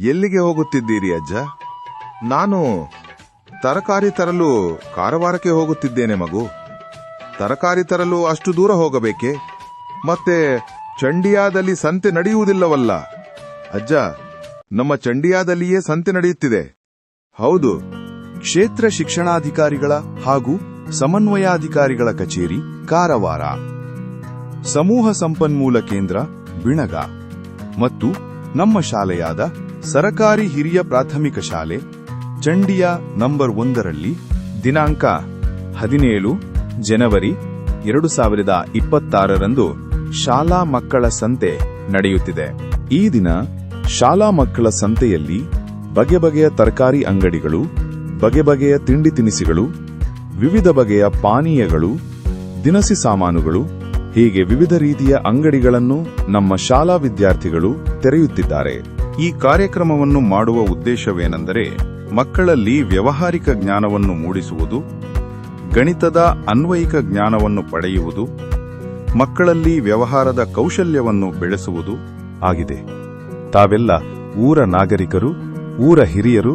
ಎಲ್ಲಿಗೆ ಹೋಗುತ್ತಿದ್ದೀರಿ ಅಜ್ಜ? ನಾನು ತರಕಾರಿ ತರಲು ಕಾರವಾರಕ್ಕೆ ಹೋಗುತ್ತಿದ್ದೇನೆ ಮಗು. ತರಕಾರಿ ತರಲು ಅಷ್ಟು ದೂರ ಹೋಗಬೇಕೆ? ಮತ್ತೆ ಚಂಡಿಯಾದಲ್ಲಿ ಸಂತೆ ನಡೆಯುವುದಿಲ್ಲವಲ್ಲ? ಅಜ್ಜ, ನಮ್ಮ ಚಂಡಿಯಾದಲ್ಲಿಯೇ ಸಂತೆ ನಡೆಯುತ್ತಿದೆ. ಹೌದು, ಕ್ಷೇತ್ರ ಶಿಕ್ಷಣಾಧಿಕಾರಿಗಳ ಹಾಗೂ ಸಮನ್ವಯಾಧಿಕಾರಿಗಳ ಕಚೇರಿ ಕಾರವಾರ, ಸಮೂಹ ಸಂಪನ್ಮೂಲ ಕೇಂದ್ರ ಬಿಣಗ ಮತ್ತು ನಮ್ಮ ಶಾಲೆಯಾದ ಸರಕಾರಿ ಹಿರಿಯ ಪ್ರಾಥಮಿಕ ಶಾಲೆ ಚಂಡಿಯಾ ನಂಬರ್ 1ರಲ್ಲಿ ದಿನಾಂಕ 17 ಜನವರಿ 2026ರಂದು ಶಾಲಾ ಮಕ್ಕಳ ಸಂತೆ ನಡೆಯುತ್ತಿದೆ. ಈ ದಿನ ಶಾಲಾ ಮಕ್ಕಳ ಸಂತೆಯಲ್ಲಿ ಬಗೆ ಬಗೆಯ ತರಕಾರಿ ಅಂಗಡಿಗಳು, ಬಗೆ ಬಗೆಯ ತಿಂಡಿ ತಿನಿಸುಗಳು, ವಿವಿಧ ಬಗೆಯ ಪಾನೀಯಗಳು, ದಿನಸಿ ಸಾಮಾನುಗಳು ಹೀಗೆ ವಿವಿಧ ರೀತಿಯ ಅಂಗಡಿಗಳನ್ನು ನಮ್ಮ ಶಾಲಾ ವಿದ್ಯಾರ್ಥಿಗಳು ತೆರೆಯುತ್ತಿದ್ದಾರೆ. ಈ ಕಾರ್ಯಕ್ರಮವನ್ನು ಮಾಡುವ ಉದ್ದೇಶವೇನೆಂದರೆ ಮಕ್ಕಳಲ್ಲಿ ವ್ಯಾವಹಾರಿಕ ಜ್ಞಾನವನ್ನು ಮೂಡಿಸುವುದು, ಗಣಿತದ ಅನ್ವಯಿಕ ಜ್ಞಾನವನ್ನು ಪಡೆಯುವುದು, ಮಕ್ಕಳಲ್ಲಿ ವ್ಯವಹಾರದ ಕೌಶಲ್ಯವನ್ನು ಬೆಳೆಸುವುದು ಆಗಿದೆ. ತಾವೆಲ್ಲ ಊರ ನಾಗರಿಕರು, ಊರ ಹಿರಿಯರು,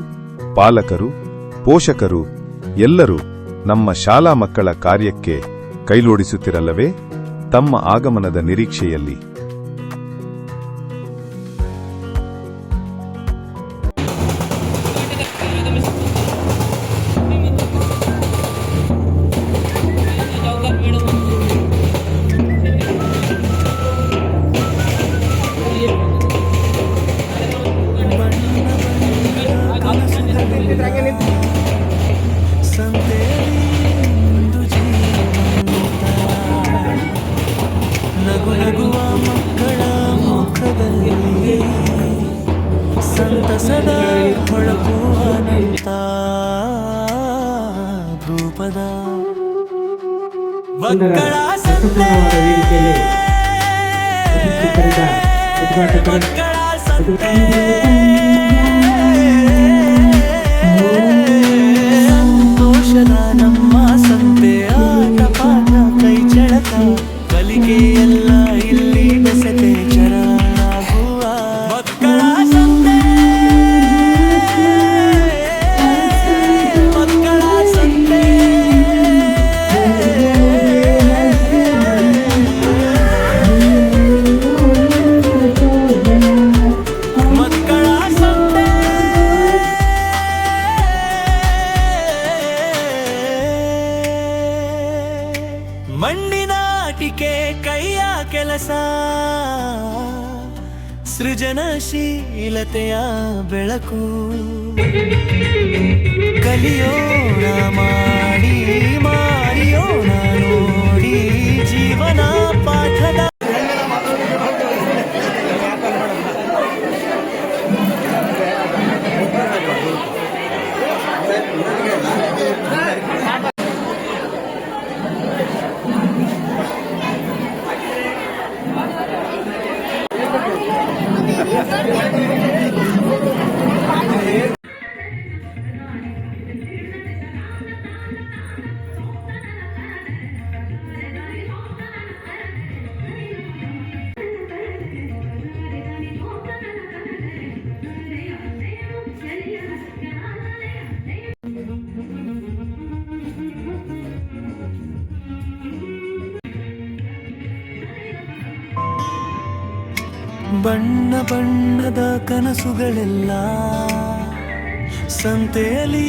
ಪಾಲಕರು, ಪೋಷಕರು ಎಲ್ಲರೂ ನಮ್ಮ ಶಾಲಾ ಮಕ್ಕಳ ಕಾರ್ಯಕ್ಕೆ ಕೈಲೋಡಿಸುತ್ತಿರಲ್ಲವೇ? ತಮ್ಮ ಆಗಮನದ ನಿರೀಕ್ಷೆಯಲ್ಲಿ ನಗುವ ಮಕ್ಕಳ ಮುಖದಲ್ಲಿ ಸಂತಸದ ಹೊಳಪುವಂತ ರೂಪದ ಮಕ್ಕಳ ಸಂತೆ, ಮಕ್ಕಳ ಸಂತೆ, ಸಂತೋಷದ ನಮ್ಮ ಸಂತೆ, ಆಟ ಪಾಠ ಕೈ ಚಳಕ ಕಲಿಕೆ ಎಲ್ಲ ಇಲ್ಲಿ ಬೆಸೆತೆ ಚರಾಗುವ ಮಕ್ಕಳ ಸಂತೆ, ಮಕ್ಕಳ ಸಂತೆ, ಮಕ್ಕಳ ಸಂತೆ. ಮಣ್ಣಿನಾಟಿಕೆ ಕೈಯ ಕೆಲಸ, ಸೃಜನಶೀಲತೆಯ ಬೆಳಕು, ಕಲಿಯೋಣ ಮಾಡಿ ಮಾರಿಯೋಣ ನೋಡಿ ಜೀವನ ಪಾಠದ ಬಣ್ಣ ಬಣ್ಣದ ಕನಸುಗಳೆಲ್ಲ ಸಂತೆಯಲ್ಲಿ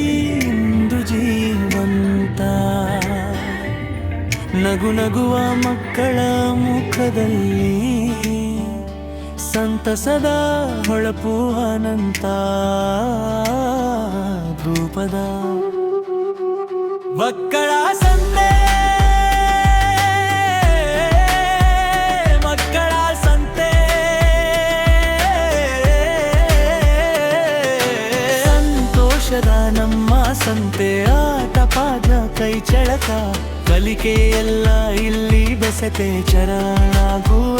ಇಂದು ಜೀವಂತ, ನಗು ನಗುವ ಮಕ್ಕಳ ಮುಖದಲ್ಲಿ ಸಂತಸದ ಹೊಳಪು ಅನಂತ ರೂಪದ ಮಕ್ಕಳ ಸಂತೆ, ಮಕ್ಕಳ ಸಂತೆ, ಸಂತೋಷದ ನಮ್ಮ ಸಂತೆ, ಆಟ ಪಾಠ ಕೈ ಚಳಕ ಕಲಿಕೆ ಎಲ್ಲ ಇಲ್ಲಿ ಬೆಸೆತೆ ಚರಾಗುವ